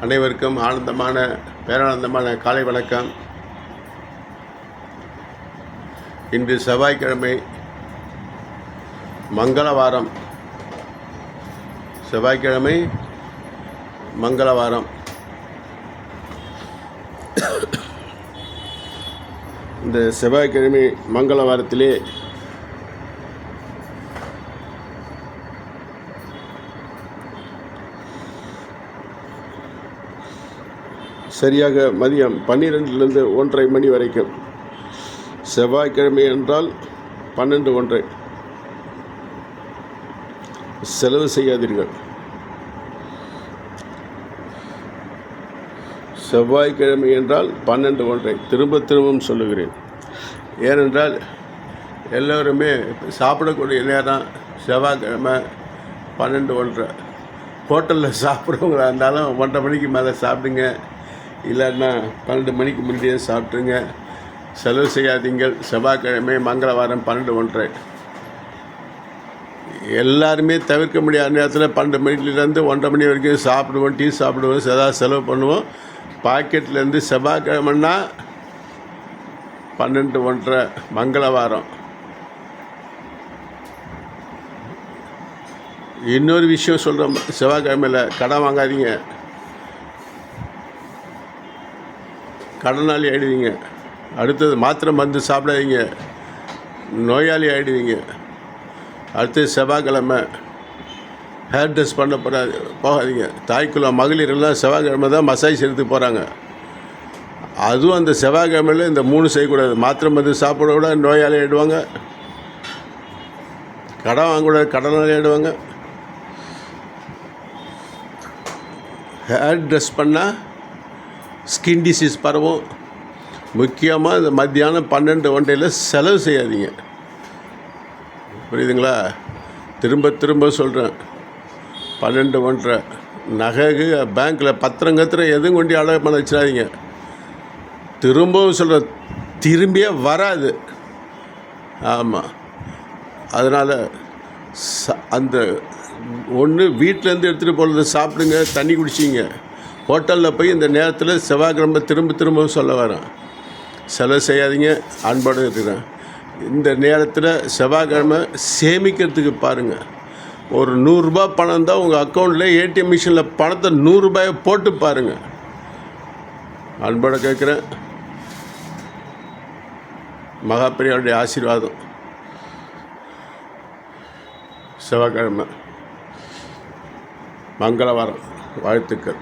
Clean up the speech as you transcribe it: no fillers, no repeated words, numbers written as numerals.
அனைவருக்கும் பேரானந்தமான காலை வணக்கம். இன்று செவ்வாய்க்கிழமை, மங்களவாரம். இந்த செவ்வாய்க்கிழமை மங்களவாரத்திலே சரியாக மதியம் 12லிருந்து 1:30 மணி வரைக்கும். செவ்வாய்க்கிழமை என்றால் 12:01. செலவு செய்யாதீர்கள். செவ்வாய்க்கிழமை என்றால் 12:01. திரும்பவும் சொல்லுகிறேன். ஏனென்றால் எல்லோருமே சாப்பிடக்கூடிய நேரம் செவ்வாய்க்கிழமை 12:01. ஹோட்டலில் சாப்பிட்றவங்களா இருந்தாலும் 1:30 மணிக்கு மேலே சாப்பிடுங்க, இல்லைன்னா 12 மணிக்கு முன்னாடியே சாப்பிட்ருங்க. செலவு செய்யாதீங்கள். செவ்வாய்க்கிழமை மங்களவாரம் 12:01. எல்லாருமே தவிர்க்க முடியாத நேரத்தில் 12 மணிலேருந்து 1:30 மணி வரைக்கும் சாப்பிடுவோம், டீ சாப்பிடுவோம், ஏதாவது செலவு பண்ணுவோம். பாக்கெட்லேருந்து செவ்வாய்க்கிழமைன்னா 12:01 மங்களவாரம். இன்னொரு விஷயம் சொல்கிறோம், செவ்வாய்க்கிழமையில் கடன் வாங்காதீங்க. கடனாளி ஆகிடுவீங்க. அடுத்தது மாத்திரை மருந்து சாப்பிடாதீங்க, நோயாளி ஆகிடுவீங்க. அடுத்தது செவ்வாய்க்கிழமை ஹேர் ட்ரெஸ் பண்ண போகாதீங்க. தாய்க்குள்ள மகளிரெல்லாம் செவ்வாய்க்கிழமை தான் மசாஜ் எடுத்துக்கு போகிறாங்க. அதுவும் அந்த செவ்வாய்க்கிழமையில் இந்த 3 செய்யக்கூடாது. மாத்திரை மருந்து சாப்பிட கூட நோயாளி ஆகிடுவாங்க, கடன் வாங்கக்கூடாது, கடனாளி ஆகிடுவாங்க. ஹேர் ட்ரெஸ் பண்ணால் ஸ்கின் டிசீஸ் பரவும். முக்கியமாக இந்த மத்தியானம் 12:01 செலவு செய்யாதீங்க. புரியுதுங்களா? திரும்ப சொல்கிறேன், 12:01 நகை பேங்க்கில் பத்திரம் எதுவும் கொண்டு அழகு பண்ண வச்சிடாதீங்க. திரும்பவும் சொல்கிறேன், திரும்பியே வராது. ஆமாம், அதனால் அந்த ஒன்று வீட்டிலேருந்து எடுத்துகிட்டு போகிறது சாப்பிடுங்க, தண்ணி குடிச்சிங்க. ஹோட்டலில் போய் இந்த நேரத்தில் செவ்வாய்க்கிழமை திரும்பவும் சொல்ல வரேன், செலவு செய்யாதீங்க. அன்போடு இருக்கிறேன். இந்த நேரத்தில் செவ்வாய்க்கிழமை சேமிக்கிறதுக்கு பாருங்கள். ஒரு 100 ரூபாய் பணம் தான் உங்கள் அக்கௌண்ட்டில் ஏடிஎம் மிஷினில் பணத்தை 100 ரூபாயை போட்டு பாருங்கள். அன்போடு கேட்குறேன். மகாபெரியாருடைய ஆசீர்வாதம். செவ்வாய்க்கிழமை மங்களவாரம் வாழ்த்துக்கள்.